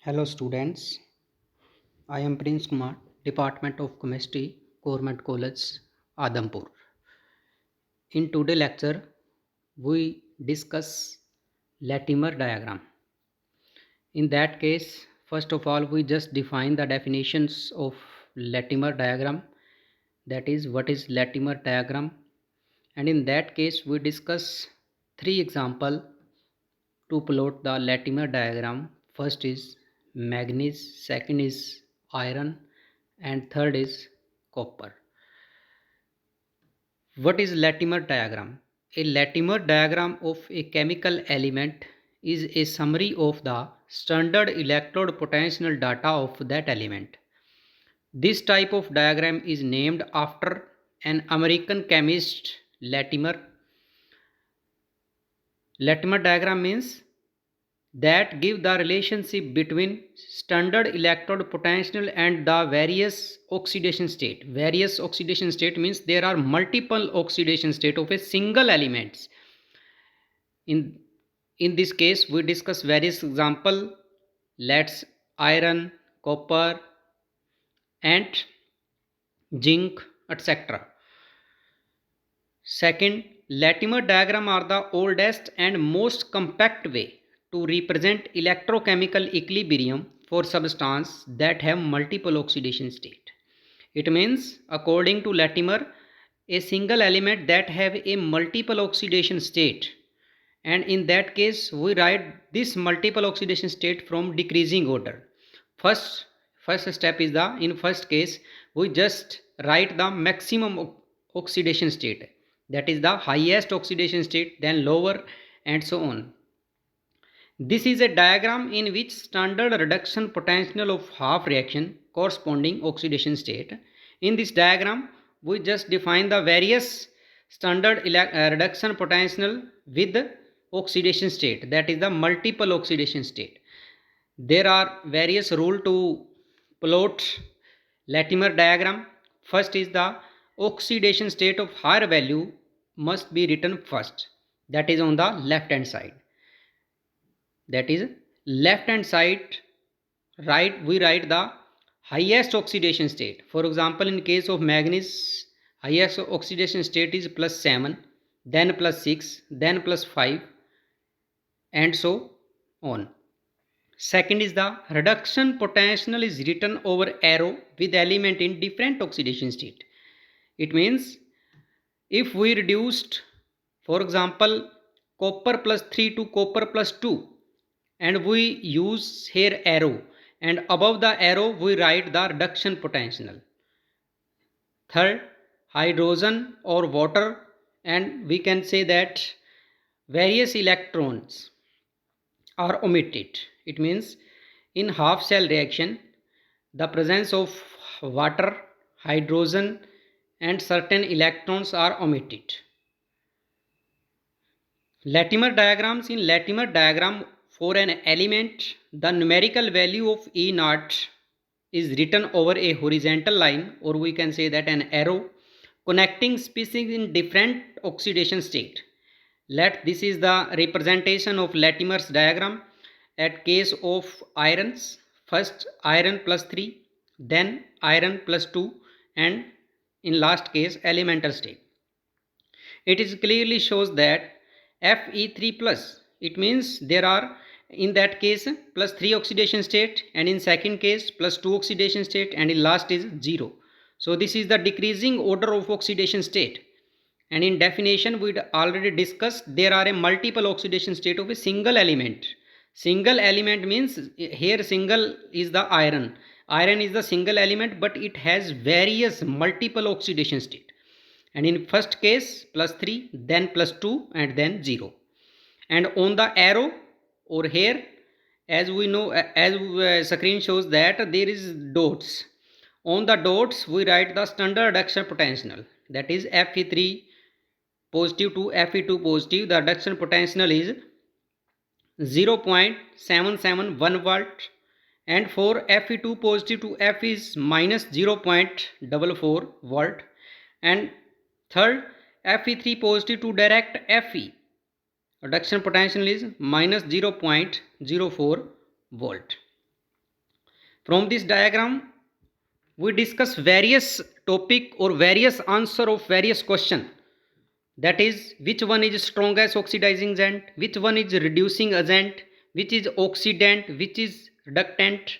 Hello students, I am Prince Kumar, Department of Chemistry, Government College, Adampur. In today's lecture, we discuss Latimer diagram. In that case, first of all, we just define the definitions of Latimer diagram. That is, what is Latimer diagram? And in that case, we discuss three examples to plot the Latimer diagram. First is manganese, second is iron, and third is copper. What is Latimer diagram? A Latimer diagram of a chemical element is a summary of the standard electrode potential data of that element. This type of diagram is named after an American chemist Latimer. Latimer diagram means that give the relationship between standard electrode potential and the various oxidation state. Various oxidation state means there are multiple oxidation state of a single elements. In this case we discuss various example. Let's iron, copper and zinc, etc. Second, Latimer diagram are the oldest and most compact way to represent electrochemical equilibrium for substances that have multiple oxidation state. It means, according to Latimer, a single element that have a multiple oxidation state, and in that case we write this multiple oxidation state from decreasing order. First step is the, in first case we just write the maximum oxidation state, that is the highest oxidation state, then lower, and so on. This is a diagram in which standard reduction potential of half reaction corresponding oxidation state. In this diagram we just define the various standard reduction potential with oxidation state, that is the multiple oxidation state. There are various rules to plot Latimer diagram. First is the oxidation state of higher value must be written first, that is on the left hand side. That is left hand side, right, we write the highest oxidation state. For example, in case of manganese, highest oxidation state is +7, then +6, then +5, and so on. Second is the reduction potential is written over arrow with element in different oxidation state. It means if we reduced, for example, copper +3 to copper +2, and we use here arrow, and above the arrow we write the reduction potential. Third, hydrogen or water, and we can say that various electrons are omitted. It means in half cell reaction the presence of water, hydrogen and certain electrons are omitted. Latimer diagrams. In Latimer diagram, for an element the numerical value of E naught is written over a horizontal line, or we can say that an arrow connecting species in different oxidation state. Let this is the representation of Latimer's diagram. At case of irons, first iron +3, then iron +2, and in last case elemental state. It is clearly shows that Fe3 plus, it means there are in that case +3 oxidation state, and in second case +2 oxidation state, and in last is 0. So this is the decreasing order of oxidation state. And in definition we already discussed, there are a multiple oxidation state of a single element. Single element means here single is the iron. Iron is the single element, but it has various multiple oxidation state. And in first case +3, then +2, and then 0. And on the arrow or here, as we know, as screen shows that there is dots. On the dots we write the standard reduction potential, that is Fe3 positive to Fe2 positive. The reduction potential is 0.771 volt, and for Fe2 positive to F is -0.44 volt, and third Fe3 positive to direct Fe, reduction potential is -0.04 volt. From this diagram we discuss various topic or various answer of various question, that is which one is strongest oxidizing agent, which one is reducing agent, which is oxidant, which is reductant.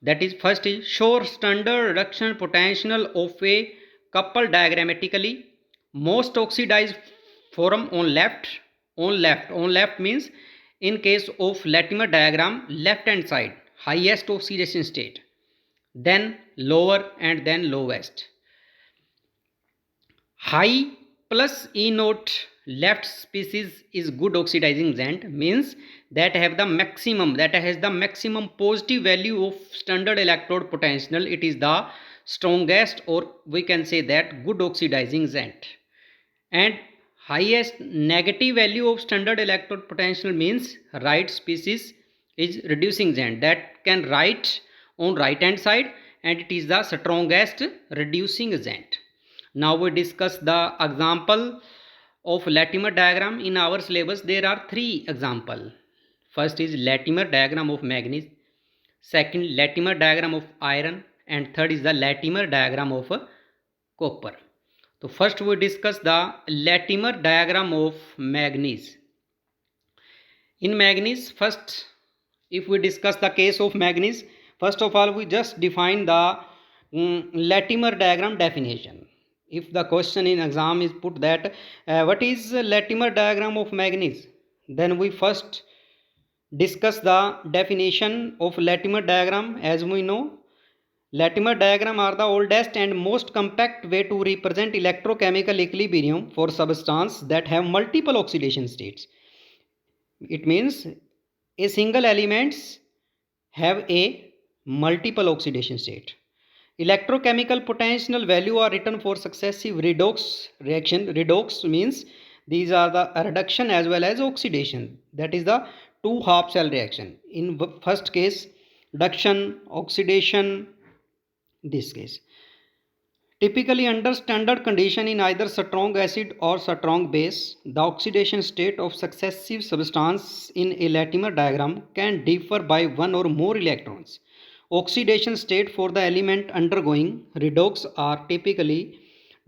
That is, first is show standard reduction potential of a couple diagrammatically. Most oxidized form on left. On left means in case of Latimer diagram, left hand side highest oxidation state, then lower and then lowest. High plus E note left species is good oxidizing agent, means that has the maximum positive value of standard electrode potential. It is the strongest, or we can say that good oxidizing agent. And highest negative value of standard electrode potential means right species is reducing agent, that can write on right hand side, and it is the strongest reducing agent. Now we discuss the example of Latimer diagram. In our syllabus there are 3 example. First is Latimer diagram of manganese, second Latimer diagram of iron, and third is the Latimer diagram of copper. So first we discuss the Latimer diagram of manganese. In manganese, first if we discuss the case of manganese, first of all we just define the Latimer diagram definition. If the question in exam is put that what is Latimer diagram of manganese, then we first discuss the definition of Latimer diagram. As we know, Latimer diagram are the oldest and most compact way to represent electrochemical equilibrium for substance that have multiple oxidation states. It means a single elements have a multiple oxidation state. Electrochemical potential value are written for successive redox reaction. Redox means these are the reduction as well as oxidation. That is the two half cell reaction. In first case, reduction, oxidation, this case. Typically under standard condition in either strong acid or strong base, the oxidation state of successive substance in a Latimer diagram can differ by one or more electrons. Oxidation state for the element undergoing redox are typically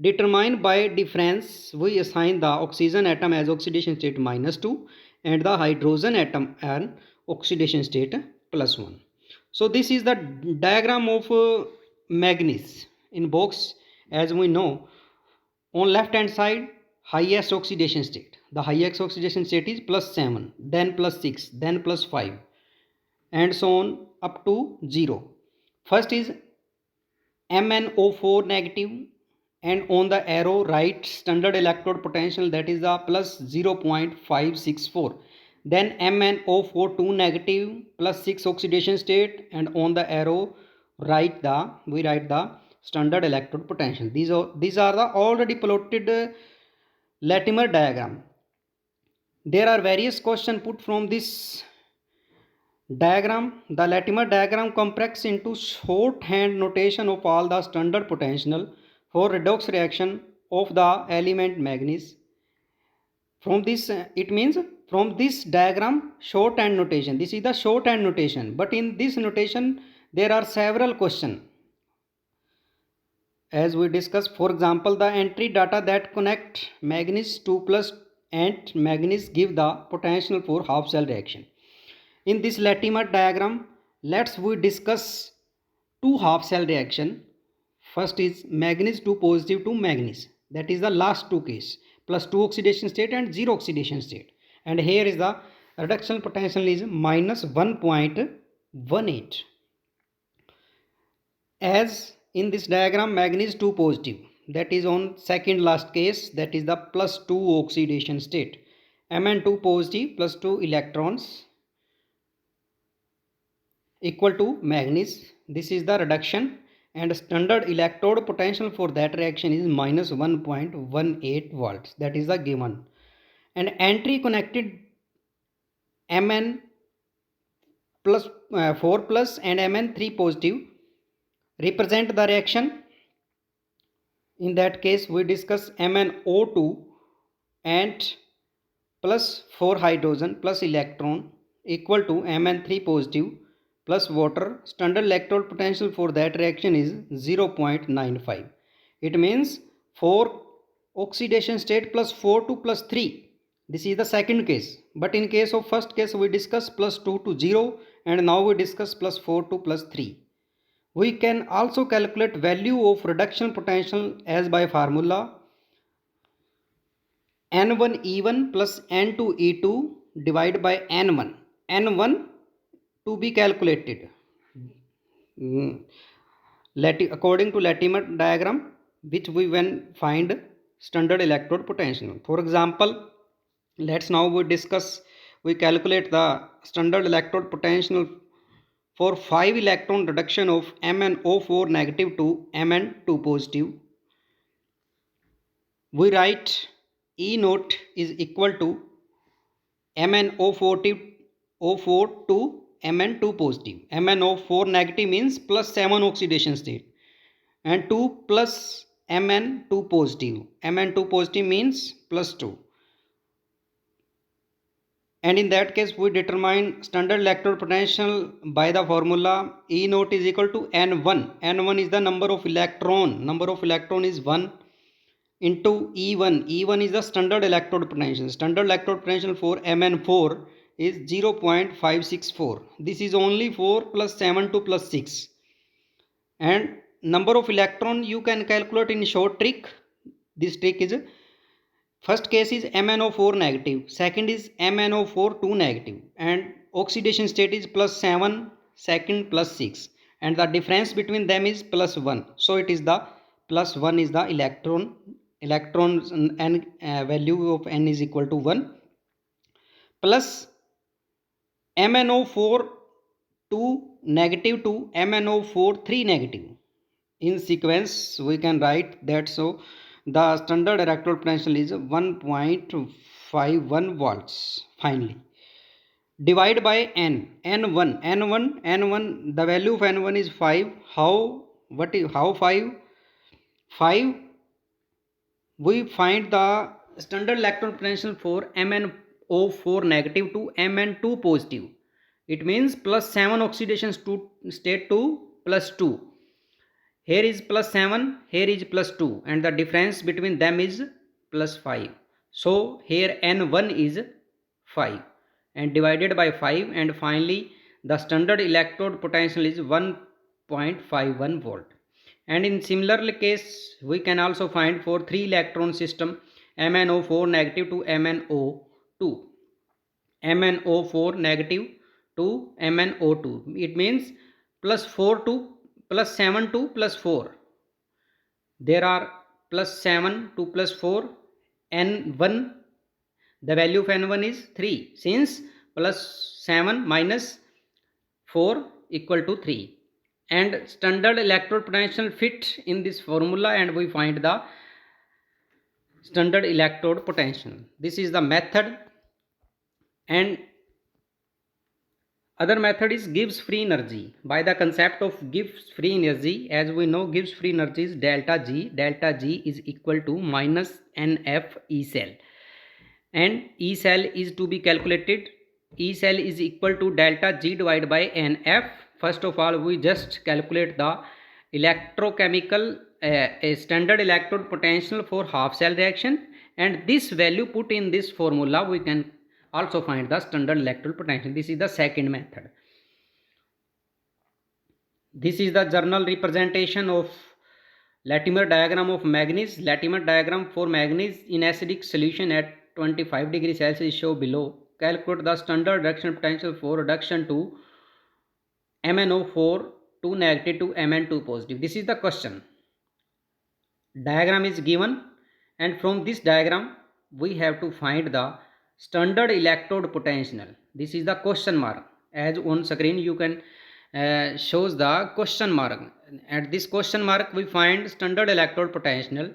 determined by difference. We assign the oxygen atom as oxidation state -2 and the hydrogen atom as oxidation state +1. So this is the diagram of manganese. In box, as we know, on left hand side highest oxidation state. The highest oxidation state is +7, then +6, then +5, and so on up to 0. First is MnO4 negative, and on the arrow right standard electrode potential, that is the +0.564. Then MnO4 negative +6 oxidation state, and on the arrow right we write the standard electrode potential. These are the already plotted Latimer diagram. There are various questions put from this diagram. The Latimer diagram compacts into shorthand notation of all the standard potential for redox reaction of the element manganese. From this it means from this diagram shorthand notation. This is the shorthand notation, but in this notation there are several questions. As we discussed, for example, the entry data that connect manganese 2 plus and manganese give the potential for half cell reaction. In this Latimer diagram, we discuss two half cell reaction. First is manganese 2 positive to manganese, that is the last two case, +2 oxidation state and 0 oxidation state, and here is the reduction potential is -1.18. As in this diagram, manganese 2 positive, that is on second last case, that is the +2 oxidation state. Mn2 positive +2 electrons equal to manganese. This is the reduction, and standard electrode potential for that reaction is -1.18 volts. That is the given. And entry connected Mn plus 4 plus and Mn3 positive represent the reaction. In that case we discuss MnO2 and plus 4 hydrogen plus electron equal to Mn3 positive plus water, standard electrode potential for that reaction is 0.95. It means 4 oxidation state plus 4 to plus 3. This is the second case. But in case of first case, we discuss plus 2 to 0, and now we discuss plus 4 to plus 3. We can also calculate value of reduction potential as by formula N1E1 plus N2E2 divided by N1. N1 to be calculated according to Latimer diagram, which we when find standard electrode potential. For example, let's now we calculate the standard electrode potential for 5 electron reduction of MnO4 negative to Mn2 positive. We write E naught is equal to MnO4 to Mn2 positive. MnO4 negative means plus 7 oxidation state, and 2 plus Mn2 positive. Mn2 positive means plus 2. And in that case, we determine standard electrode potential by the formula E naught is equal to N1. N1 is the number of electron. Number of electron is 1 into E1. E1 is the standard electrode potential. Standard electrode potential for Mn4 is 0.564. This is only 4 plus 7 to plus 6. And number of electron you can calculate in short trick. This trick is, first case is MnO4 negative, second is MnO4 2 negative, and oxidation state is plus 7, second plus 6, and the difference between them is plus 1. So it is the plus 1 is the electrons and value of n is equal to 1, plus MnO4 2 negative to MnO4 3 negative. In sequence we can write that. So the standard electrode potential is 1.51 volts finally. Divide by N1, the value of N1 is 5. How 5? 5, we find the standard electrode potential for MnO4 negative to Mn2 positive. It means plus 7 oxidation state to plus 2. Here is plus 7, here is plus 2, and the difference between them is plus 5. So here N1 is 5 and divided by 5, and finally the standard electrode potential is 1.51 volt. And in similar case, we can also find for 3 electron system MnO4 negative to MnO2. MnO4 negative to MnO2. It means plus 4 to plus 7 to plus 4. There are plus 7 to plus 4. N1, the value of N1 is 3, since plus 7 minus 4 equal to 3. And standard electrode potential fit in this formula, and we find the standard electrode potential. This is the method. And other method is Gibbs free energy. By the concept of Gibbs free energy, as we know, Gibbs free energy is delta G. Delta G is equal to minus NF E cell, and E cell is to be calculated. E cell is equal to delta G divided by NF. First of all, we just calculate the electrochemical standard electrode potential for half cell reaction, and this value put in this formula, we can also find the standard electrode potential. This is the second method. This is the journal representation of Latimer diagram of manganese. Latimer diagram for manganese in acidic solution at 25 degrees Celsius show below. Calculate the standard reduction potential for reduction to MnO4 2 negative to Mn2 positive. This is the question. Diagram is given, and from this diagram we have to find the standard electrode potential. This is the question mark. As on screen you can shows the question mark. At this question mark we find standard electrode potential.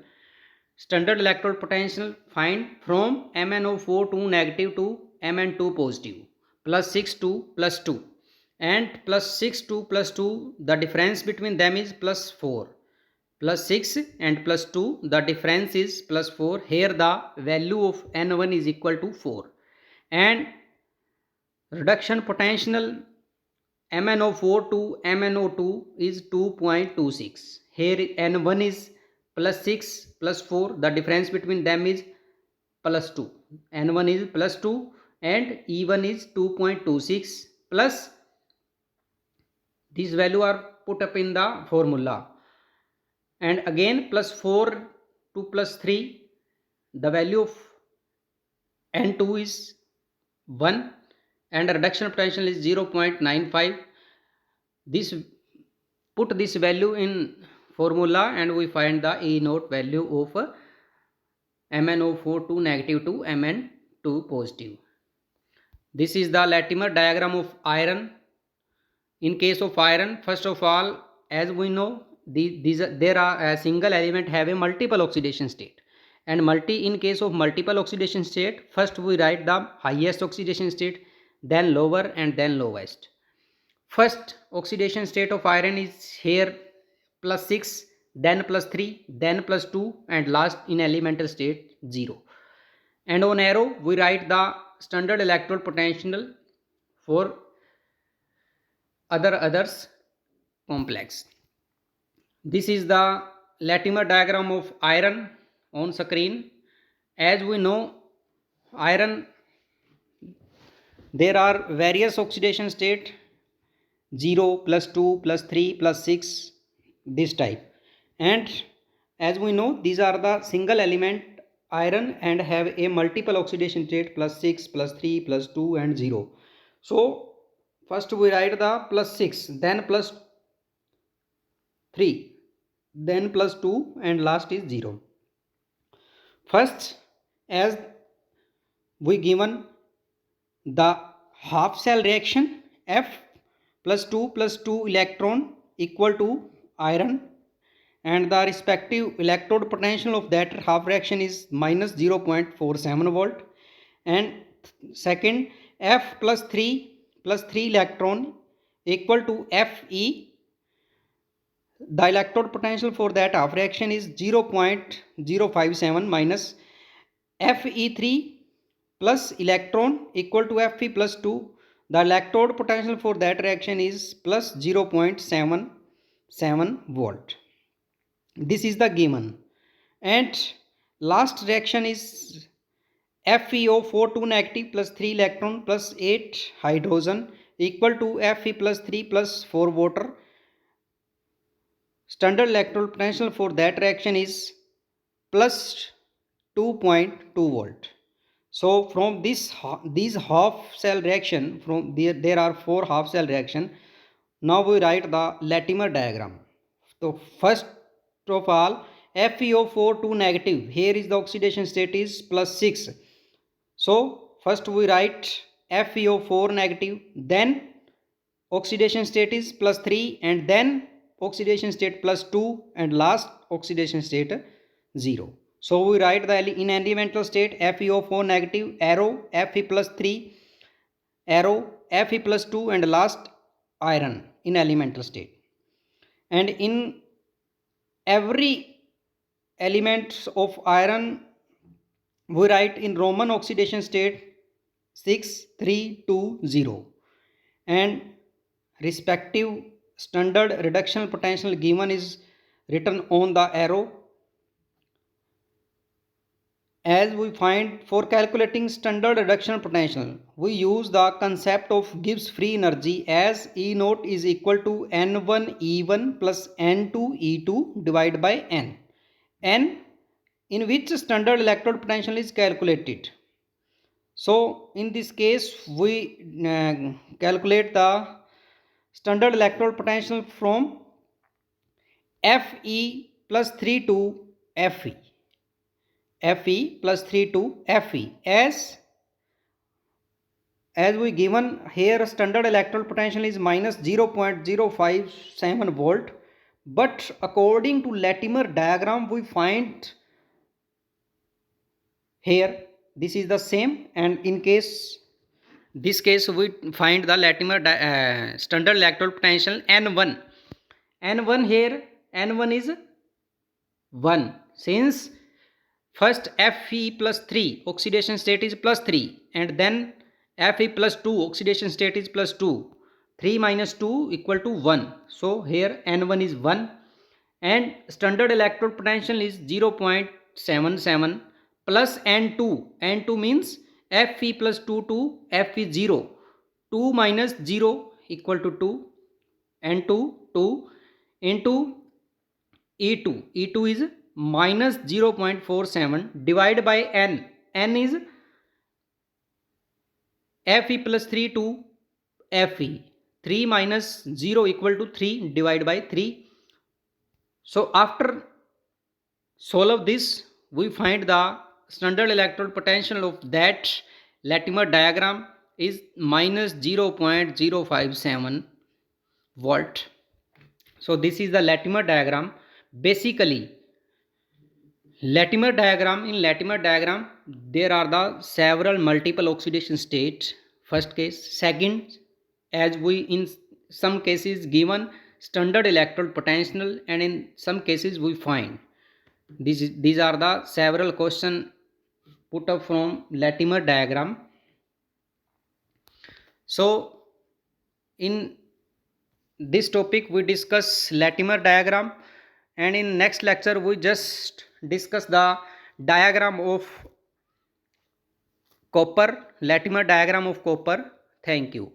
Standard electrode potential find from MnO4 2 negative to Mn2 positive, plus 6 to plus 2, and plus 6 to plus 2, the difference between them is plus 4. Plus 6 and plus 2, the difference is plus 4. Here the value of N1 is equal to 4. And reduction potential MnO4 to MnO2 is 2.26. Here N1 is plus 6 plus 4. The difference between them is plus 2. N1 is plus 2 and E1 is 2.26 plus these value are put up in the formula. And again plus 4 to plus 3, the value of N2 is 1 and the reduction potential is 0.95. This put this value in formula and we find the E naught value of MnO4 to negative to Mn2 positive. This is the Latimer diagram of iron. In case of iron, first of all, as we know, there are a single element have a multiple oxidation state, and in case of multiple oxidation state, first we write the highest oxidation state, then lower and then lowest. First oxidation state of iron is here plus 6, then plus 3, then plus 2, and last in elemental state 0. And on arrow we write the standard electrode potential for others complex. This is the Latimer diagram of iron on screen. As we know, iron, there are various oxidation state, 0, plus 2, plus 3, plus 6, this type. And as we know, these are the single element iron and have a multiple oxidation state plus 6, plus 3, plus 2 and 0. So first we write the plus 6, then plus 3, then plus 2 and last is 0. First, as we given the half cell reaction, F plus 2 electron equal to iron, and the respective electrode potential of that half reaction is minus 0.47 volt. And second, F plus 3 electron equal to Fe. The electrode potential for that half reaction is 0.057 minus Fe3 plus electron equal to Fe plus 2. The electrode potential for that reaction is plus 0.77 volt. This is the given. And last reaction is FeO4 2 negative plus 3 electron plus 8 hydrogen equal to Fe plus 3 plus 4 water. Standard electrode potential for that reaction is plus 2.2 volt. So from these half cell reaction, from there are 4 half cell reaction. Now we write the Latimer diagram. So first of all, FeO4 2 negative, here is the oxidation state is plus 6. So first we write FeO4 negative, then oxidation state is plus 3 and then oxidation state plus 2 and last oxidation state 0. So we write the in elemental state FeO4 negative, arrow Fe plus 3, arrow Fe plus 2 and last iron in elemental state. And in every element of iron we write in Roman oxidation state 6, 3, 2, 0 and respective standard reduction potential given is written on the arrow. As we find, for calculating standard reduction potential, we use the concept of Gibbs free energy as E naught is equal to N1 E1 plus N2 E2 divided by N. N in which standard electrode potential is calculated. So in this case we calculate the standard electrode potential from Fe plus 3 to Fe. Fe plus 3 to Fe. As we given here standard electrode potential is minus 0.057 volt, but according to Latimer diagram we find here this is the same, and in this case we find the Latimer standard electrode potential N1. N1 here, N1 is 1 since first Fe plus 3 oxidation state is plus 3 and then Fe plus 2 oxidation state is plus 2. 3 minus 2 equal to 1. So here N1 is 1 and standard electrode potential is 0.77 plus N2. N2 means Fe plus 2 to F is 0. 2 minus 0 equal to 2. N2 2 into E2. E2 is minus 0.47 divided by N. N is Fe plus 3 to Fe. 3 minus 0 equal to 3 divided by 3. So after solve this, we find the standard electrode potential of that Latimer diagram is minus 0.057 volt. So this is the Latimer diagram. Basically, in Latimer diagram, there are the several multiple oxidation states. First case, second, as we in some cases given standard electrode potential, and in some cases we find these are the several questions put up from Latimer diagram. So in this topic we discuss Latimer diagram, and in next lecture we just discuss the diagram of copper, Latimer diagram of copper. Thank you.